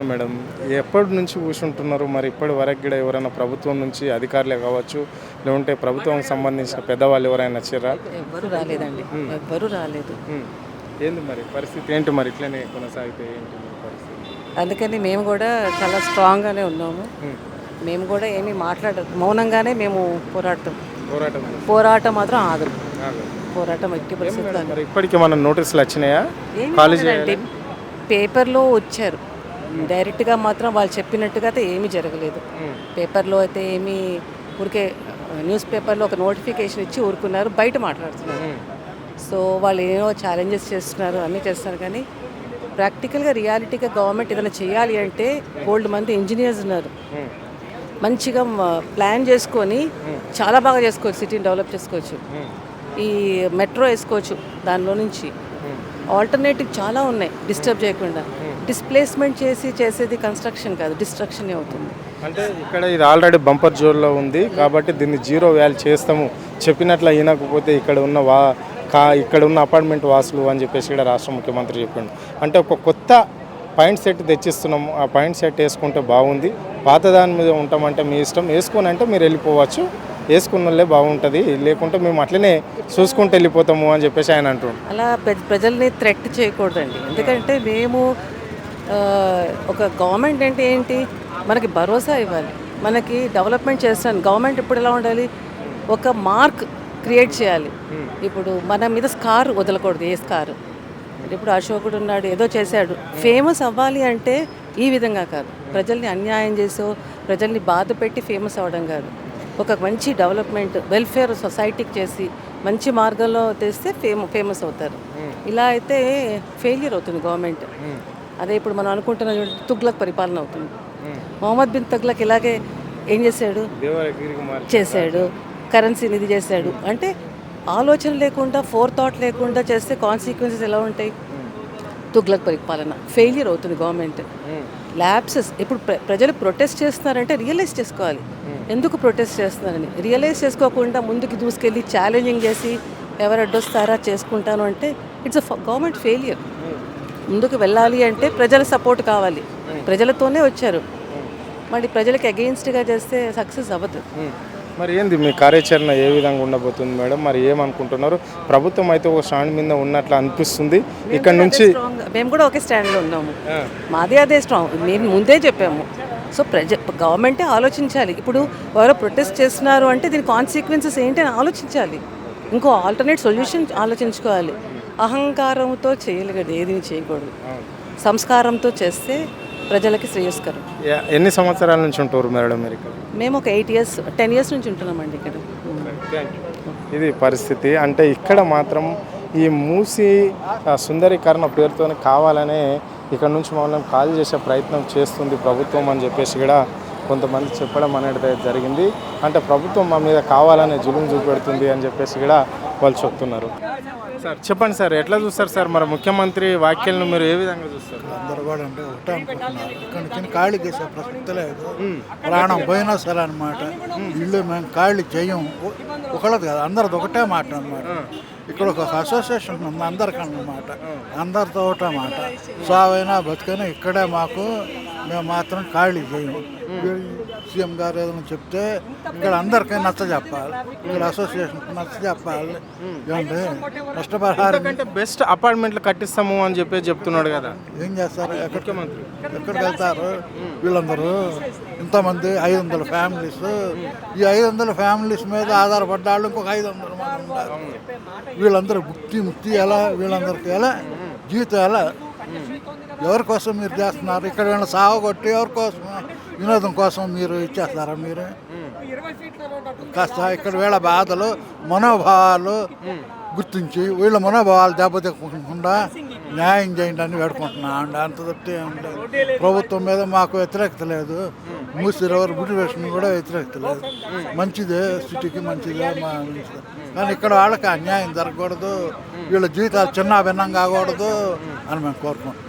Madam. ఎప్పటి నుంచి కూర్చుంటున్నారు? మరి ఇప్పటి వరకు కూడా ఎవరైనా ప్రభుత్వం నుంచి అధికారులే కావచ్చు, లేకుంటే ప్రభుత్వానికి సంబంధించిన పెద్దవాళ్ళు ఎవరైనా వచ్చారా? ఎవ్వరు రాలేదండి, ఎవ్వరు రాలేదు. ఏంది మరి పరిస్థితి ఏంటి? మరి ఇట్లనే కొనసాగితే ఏంటి మరి పరిస్థితి? అందుకని మేము కూడా చాలా స్ట్రాంగ్గానే ఉన్నాము. మేము కూడా ఏమీ మౌనంగానే మేము పోరాటం పోరాటం మాత్రం ఆగదు. పోరాటం ఎట్టి పరిస్థితుల్లో మరి ఇప్పటికి మన నోటీసులు వచ్చినాయా? కాలేజీ పేపర్లో వచ్చారు, డైరెక్ట్గా మాత్రం వాళ్ళు చెప్పినట్టుగా అయితే ఏమీ జరగలేదు. పేపర్లో అయితే ఏమీ ఊరికే న్యూస్ పేపర్లో ఒక నోటిఫికేషన్ ఇచ్చి ఊరుకున్నారు, బయట మాట్లాడుతున్నారు. సో వాళ్ళు ఏమో ఛాలెంజెస్ చేస్తున్నారు, అన్నీ చేస్తున్నారు. కానీ ప్రాక్టికల్గా రియాలిటీగా గవర్నమెంట్ ఏదైనా చేయాలి అంటే బోల్డ్ మంది ఇంజనీర్స్ ఉన్నారు, మంచిగా ప్లాన్ చేసుకొని చాలా బాగా చేసుకోవచ్చు, సిటీని డెవలప్ చేసుకోవచ్చు. ఈ మెట్రో వేసుకోవచ్చు, దానిలో నుంచి ఆల్టర్నేటివ్ చాలా ఉన్నాయి. డిస్టర్బ్ చేయకుండా డిస్ప్లేస్మెంట్ చేసేది కన్స్ట్రక్షన్ కాదు, డిస్ట్రక్షన్ అవుతుంది. అంటే ఇక్కడ ఇది ఆల్రెడీ బంపర్ జోన్లో ఉంది కాబట్టి దీన్ని జీరో వ్యాల్ చేస్తాము, చెప్పినట్లు అయినకపోతే ఇక్కడ ఉన్న అపార్ట్మెంట్ వాసులు అని చెప్పేసి ఇక్కడ రాష్ట్ర ముఖ్యమంత్రి చెప్పిండు. అంటే ఒక కొత్త పాయింట్ సెట్ తెచ్చిస్తున్నాము, ఆ పాయింట్ సెట్ వేసుకుంటే బాగుంది, పాత దాని మీద ఉంటామంటే మీ ఇష్టం, వేసుకొని అంటే మీరు వెళ్ళిపోవచ్చు, వేసుకున్న వాళ్ళే బాగుంటుంది, లేకుంటే మేము అట్లనే చూసుకుంటూ వెళ్ళిపోతాము అని చెప్పేసి ఆయన అంటున్నాడు. అలా ప్రజల్ని థ్రెట్ చేయకూడదండి. ఎందుకంటే మేము ఒక గవర్నమెంట్ అంటే ఏంటి, మనకి భరోసా ఇవ్వాలి, మనకి డెవలప్మెంట్ చేస్తాను. గవర్నమెంట్ ఇప్పుడు ఎలా ఉండాలి, ఒక మార్క్ క్రియేట్ చేయాలి. ఇప్పుడు మన మీద స్కార్ వదలకూడదు, ఏ స్కార్. ఇప్పుడు అశోకుడు ఉన్నాడు, ఏదో చేశాడు, ఫేమస్ అవ్వాలి అంటే ఈ విధంగా కాదు, ప్రజల్ని అన్యాయం చేసో ప్రజల్ని బాధ పెట్టి ఫేమస్ అవ్వడం కాదు. ఒక మంచి డెవలప్మెంట్ వెల్ఫేర్ సొసైటీకి చేసి మంచి మార్గంలో తెస్తే ఫేమస్ అవుతారు. ఇలా అయితే ఫెయిల్యూర్ అవుతుంది గవర్నమెంట్. అదే ఇప్పుడు మనం అనుకుంటున్న తుగ్లక్ పరిపాలన అవుతుంది. మొహమ్మద్ బిన్ తుగ్లక్ ఇలాగే ఏం చేశాడు, కరెన్సీని ఇది చేశాడు. అంటే ఆలోచన లేకుండా, ఫోర్ థాట్ లేకుండా చేస్తే కాన్సిక్వెన్సెస్ ఎలా ఉంటాయి? తుగ్లక్ పరిపాలన ఫెయిల్యూర్ అవుతుంది గవర్నమెంట్. ల్యాప్సెస్. ఇప్పుడు ప్రజలు ప్రొటెస్ట్ చేస్తున్నారంటే రియలైజ్ చేసుకోవాలి ఎందుకు ప్రొటెస్ట్ చేస్తున్నారని. రియలైజ్ చేసుకోకుండా ముందుకు దూసుకెళ్ళి ఛాలెంజింగ్ చేసి ఎవరు అడ్డొస్తారా చేసుకుంటాను అంటే ఇట్స్ అ గవర్నమెంట్ ఫెయిల్యూర్. ముందుకు వెళ్ళాలి అంటే ప్రజల సపోర్ట్ కావాలి, ప్రజలతోనే వచ్చారు, మళ్ళీ ప్రజలకు అగెయిన్స్ట్గా చేస్తే సక్సెస్ అవ్వదు. మరి ఏంది మీ కార్యాచరణ ఏ విధంగా ఉండబోతుంది మేడం? మరి ఏమనుకుంటున్నారు? ప్రభుత్వం అయితే ఒక స్టాండ్ మీద ఉన్నట్లు అనిపిస్తుంది. ఇక్కడ నుంచి మేము కూడా ఒకే స్టాండ్లో ఉన్నాము, మాది అదే స్ట్రాంగ్. మేము ముందే చెప్పాము. సో గవర్నమెంటే ఆలోచించాలి. ఇప్పుడు ఎవరో ప్రొటెస్ట్ చేస్తున్నారు అంటే దీని కాన్సిక్వెన్సెస్ ఏంటి అని ఆలోచించాలి, ఇంకో ఆల్టర్నేట్ సొల్యూషన్ ఆలోచించుకోవాలి. అహంకారంతో చేయలేదు, ఏది చేయకూడదు, సంస్కారంతో చేస్తే ప్రజలకి శ్రేయస్కరం. ఎన్ని సంవత్సరాల నుంచి ఉంటారు మేడం మీరు ఇక్కడ? మేము ఒక 8 years 10 years నుంచి ఉంటున్నామండి ఇక్కడ. ఇది పరిస్థితి. అంటే ఇక్కడ మాత్రం ఈ మూసి సుందరీకరణ పేరుతో కావాలనే ఇక్కడ నుంచి మమ్మల్ని కాల్ చేసే ప్రయత్నం చేస్తుంది ప్రభుత్వం అని చెప్పేసి కూడా కొంతమంది చెప్పడం అనేది జరిగింది. అంటే ప్రభుత్వం మా మీద కావాలనే జులుం చూపెడుతుంది అని చెప్పేసి కూడా వాళ్ళు చెప్తున్నారు. సార్ చెప్పండి సార్, ఎట్లా చూస్తారు సార్ మరి ముఖ్యమంత్రి వ్యాఖ్యలను మీరు ఏ విధంగా చూస్తారు? అందరు కూడా అంటే ఒకటే అనుకుంటున్నారు, ఇక్కడ నుంచి ఖాళీ చేసే ప్రసక్తి లేదు, ప్రాణం పోయినా సరే అనమాట. ఇల్లు మేము ఖాళీ చేయం, ఒకళ్ళది కాదు అందరిది ఒకటే మాట అనమాట. ఇక్కడ ఒక అసోసియేషన్ ఉంది అందరికన్నమాట, అందరితో ఒకటే మాట. సావైనా బతికైనా ఇక్కడే మాకు, మేము మాత్రం ఖాళీ చేయము. సీఎం గారు ఏదైనా చెప్తే ఇక్కడ అందరికీ నచ్చ చెప్పాలి, ఇక్కడ అసోసియేషన్ నచ్చ చెప్పాలి. ఏమంటే నష్టపరిహారం అంటే బెస్ట్ అపార్ట్మెంట్లు కట్టిస్తాము అని చెప్పి చెప్తున్నాడు కదా, ఏం చేస్తారు? ఎక్కడికి వెళ్తారు వీళ్ళందరూ? ఇంతమంది 500 ఫ్యామిలీస్, ఈ 500 ఫ్యామిలీస్ మీద ఆధారపడ్డ వాళ్ళు ఇంకొక 500 మంది ఉన్నారు. వీళ్ళందరూ ముక్తి ఎలా? వీళ్ళందరికీ ఎలా జీవితం ఎలా? ఎవరి కోసం మీరు చేస్తున్నారు? ఇక్కడ వీళ్ళ సావగొట్టి ఎవరి కోసం, వినోదం కోసం మీరు ఇచ్చేస్తారా? మీరు కాస్త ఇక్కడ వీళ్ళ బాధలు మనోభావాలు గుర్తించి వీళ్ళ మనోభావాలు దెబ్బతిక్కకుండా న్యాయం చేయండి అని వేడుకుంటున్నా అండి. అంత తప్పితే ప్రభుత్వం మీద మాకు వ్యతిరేకత లేదు, మూసి రివర్ బ్యూటిఫికేషన్ కూడా వ్యతిరేకత లేదు. మంచిదే, సిటీకి మంచిదే మా. కానీ ఇక్కడ వాళ్ళకి అన్యాయం జరగకూడదు, వీళ్ళ జీవితాలు చిన్న భిన్నం కాకూడదు అని మేము కోరుకుంటున్నాం.